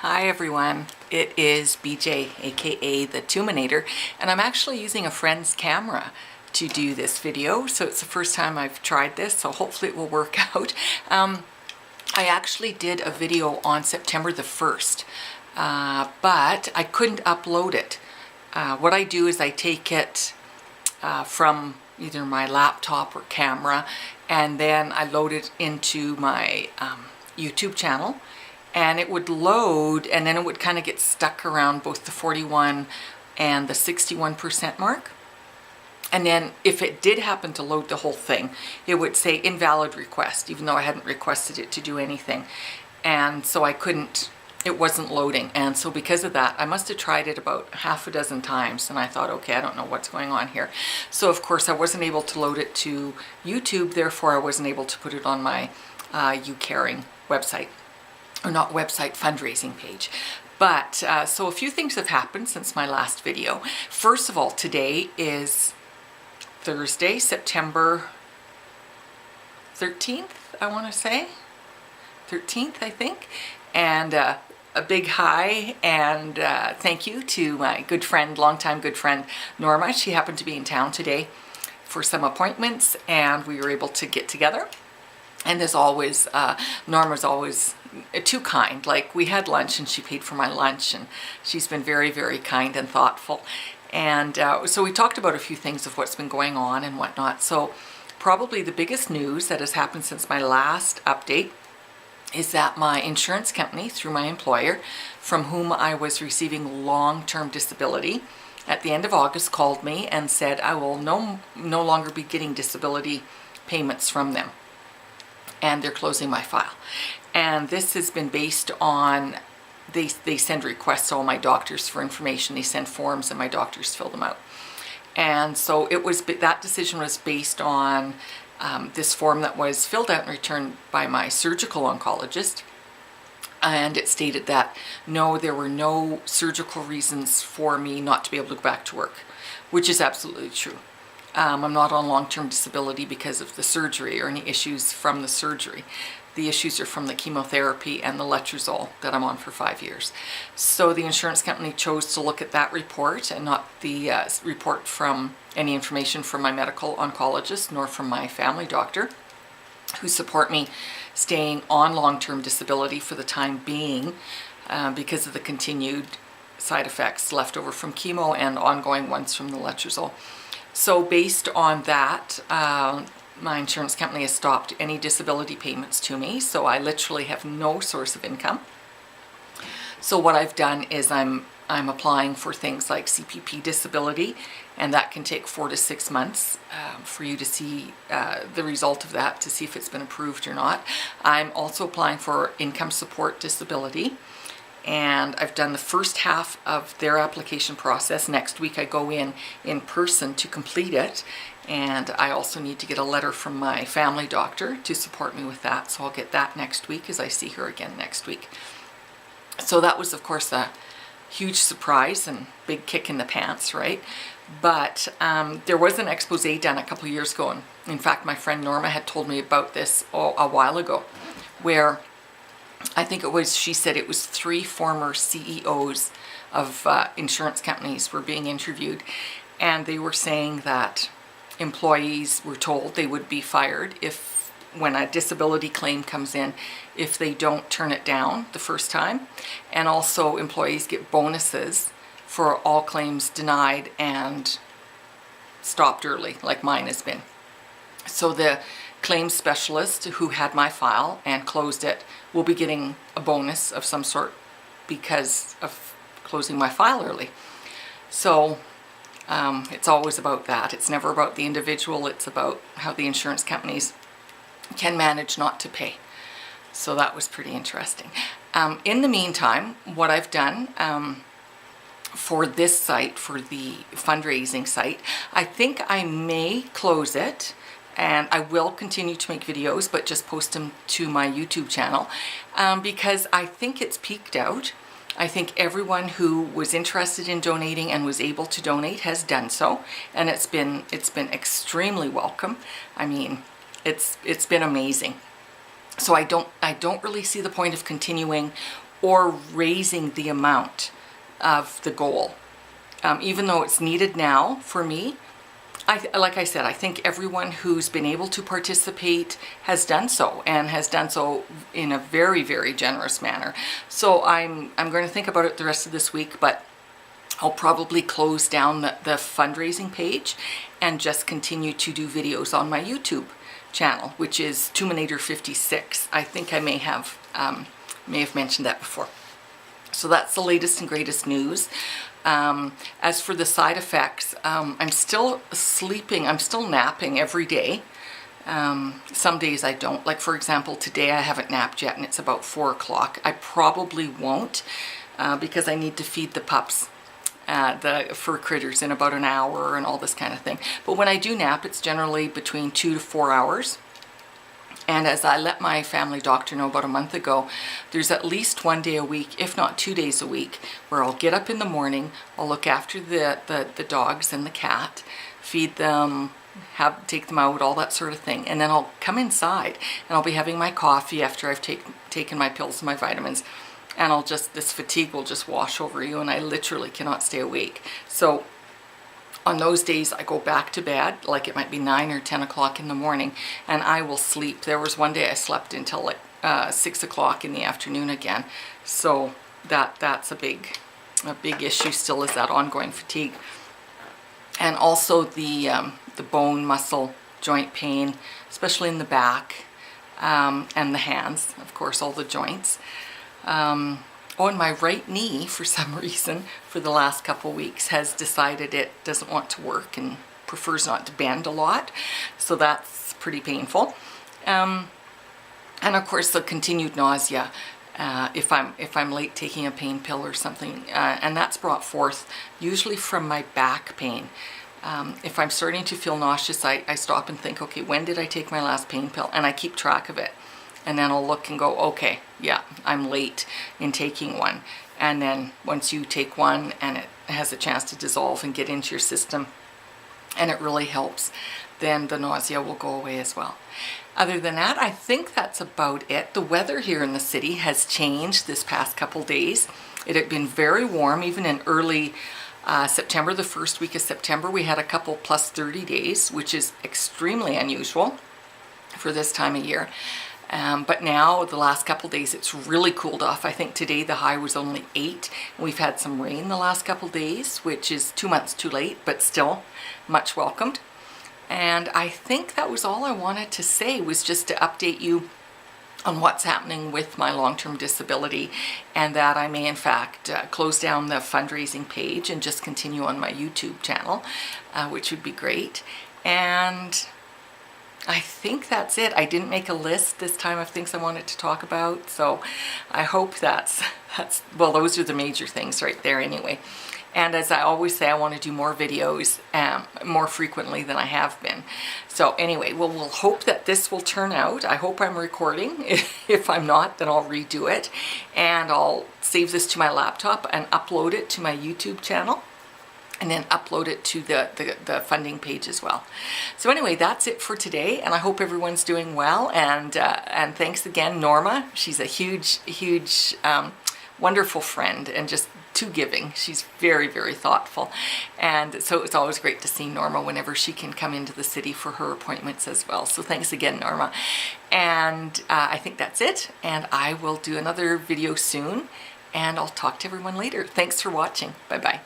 Hi everyone, it is BJ, aka the Tuminator, and I'm actually using a friend's camera to do this video, so it's the first time I've tried this, so hopefully it will work out. I actually did a video on September the 1st, but I couldn't upload it. What I do is I take it from either my laptop or camera, and then I load it into my YouTube channel, and it would load, and then it would kind of get stuck around both the 41 and the 61% mark. And then if it did happen to load the whole thing, it would say invalid request, even though I hadn't requested it to do anything. And so I couldn't, it wasn't loading. And so because of that, I must have tried it about half a dozen times, and I thought, okay, I don't know what's going on here. So of course I wasn't able to load it to YouTube, therefore I wasn't able to put it on my UCaring website. Or not website, fundraising page. But so a few things have happened since my last video. First of all, today is Thursday, September 13th, I want to say. 13th, I think. And a big hi and thank you to my good friend, longtime good friend, Norma. She happened to be in town today for some appointments, and we were able to get together. And as always, Norma's always too kind. Like, we had lunch and she paid for my lunch, and she's been very, very kind and thoughtful. And so we talked about a few things of what's been going on and whatnot. So probably the biggest news that has happened since my last update is that my insurance company, through my employer, from whom I was receiving long-term disability, at the end of August called me and said I will no longer be getting disability payments from them. And they're closing my file. And this has been based on, they send requests to all my doctors for information. They send forms and my doctors fill them out. And so it was, that decision was based on this form that was filled out and returned by my surgical oncologist. And it stated that no, there were no surgical reasons for me not to be able to go back to work, which is absolutely true. I'm not on long-term disability because of the surgery or any issues from the surgery. The issues are from the chemotherapy and the letrozole that I'm on for 5 years. So the insurance company chose to look at that report and not the report from any information from my medical oncologist nor from my family doctor, who support me staying on long-term disability for the time being because of the continued side effects left over from chemo and ongoing ones from the letrozole. So based on that, my insurance company has stopped any disability payments to me, so I literally have no source of income. So what I've done is I'm applying for things like CPP disability, and that can take 4 to 6 months for you to see the result of that, to see if it's been approved or not. I'm also applying for income support disability, and I've done the first half of their application process. Next week I go in person to complete it, and I also need to get a letter from my family doctor to support me with that, so I'll get that next week as I see her again next week. So that was of course a huge surprise and big kick in the pants, right? But there was an expose done a couple of years ago, and in fact my friend Norma had told me about this a while ago, where I think it was, she said it was 3 former CEOs of insurance companies were being interviewed, and they were saying that employees were told they would be fired if, when a disability claim comes in, if they don't turn it down the first time. And also employees get bonuses for all claims denied and stopped early, like mine has been. So the claims specialist who had my file and closed it will be getting a bonus of some sort because of closing my file early. So it's always about that. It's never about the individual. It's about how the insurance companies can manage not to pay. So that was pretty interesting. In the meantime, what I've done for this site, for the fundraising site, I think I may close it. And I will continue to make videos, but just post them to my YouTube channel because I think it's peaked out. I think everyone who was interested in donating and was able to donate has done so, and it's been extremely welcome. I mean, it's been amazing. So I don't really see the point of continuing or raising the amount of the goal. Even though it's needed now for me, like I said, I think everyone who's been able to participate has done so, and has done so in a very, very generous manner. So I'm going to think about it the rest of this week, but I'll probably close down the fundraising page and just continue to do videos on my YouTube channel, which is Tuminator56. I think I may have mentioned that before. So that's the latest and greatest news. As for the side effects, I'm still sleeping, I'm still napping every day. Some days I don't. Like for example, today I haven't napped yet and it's about 4 o'clock. I probably won't because I need to feed the pups, the fur critters, in about an hour and all this kind of thing. But when I do nap, it's generally between 2 to 4 hours. And as I let my family doctor know about a month ago, there's at least 1 day a week, if not 2 days a week, where I'll get up in the morning, I'll look after the dogs and the cat, feed them, take them out, all that sort of thing. And then I'll come inside and I'll be having my coffee after I've taken my pills and my vitamins. And this fatigue will just wash over you and I literally cannot stay awake. So on those days, I go back to bed, like it might be 9 or 10 o'clock in the morning, and I will sleep. There was one day I slept until like 6 o'clock in the afternoon again. So that's a big issue still, is that ongoing fatigue. And also the bone, muscle, joint pain, especially in the back, and the hands, of course, all the joints. On my right knee, for some reason, for the last couple weeks, has decided it doesn't want to work and prefers not to bend a lot. So that's pretty painful. And of course, the continued nausea if I'm late taking a pain pill or something, and that's brought forth usually from my back pain. If I'm starting to feel nauseous, I stop and think, okay, when did I take my last pain pill? And I keep track of it. And then I'll look and go, okay, yeah, I'm late in taking one. And then once you take one and it has a chance to dissolve and get into your system, and it really helps, then the nausea will go away as well. Other than that, I think that's about it. The weather here in the city has changed this past couple days. It had been very warm, even in early September, the first week of September, we had a couple plus 30 days, which is extremely unusual for this time of year. But now, the last couple days, it's really cooled off. I think today the high was only 8. We've had some rain the last couple days, which is 2 months too late, but still much welcomed. And I think that was all I wanted to say, was just to update you on what's happening with my long-term disability, and that I may in fact close down the fundraising page and just continue on my YouTube channel, which would be great. And I think that's it. I didn't make a list this time of things I wanted to talk about, so I hope that's well, those are the major things right there anyway. And as I always say, I want to do more videos more frequently than I have been. So anyway, we'll hope that this will turn out. I hope I'm recording. If I'm not, then I'll redo it. And I'll save this to my laptop and upload it to my YouTube channel. And then upload it to the funding page as well. So anyway, that's it for today, and I hope everyone's doing well. And thanks again, Norma. She's a huge, wonderful friend, and just too giving. She's very, very thoughtful. And so it's always great to see Norma whenever she can come into the city for her appointments as well. So thanks again, Norma. And I think that's it. And I will do another video soon, and I'll talk to everyone later. Thanks for watching. Bye-bye.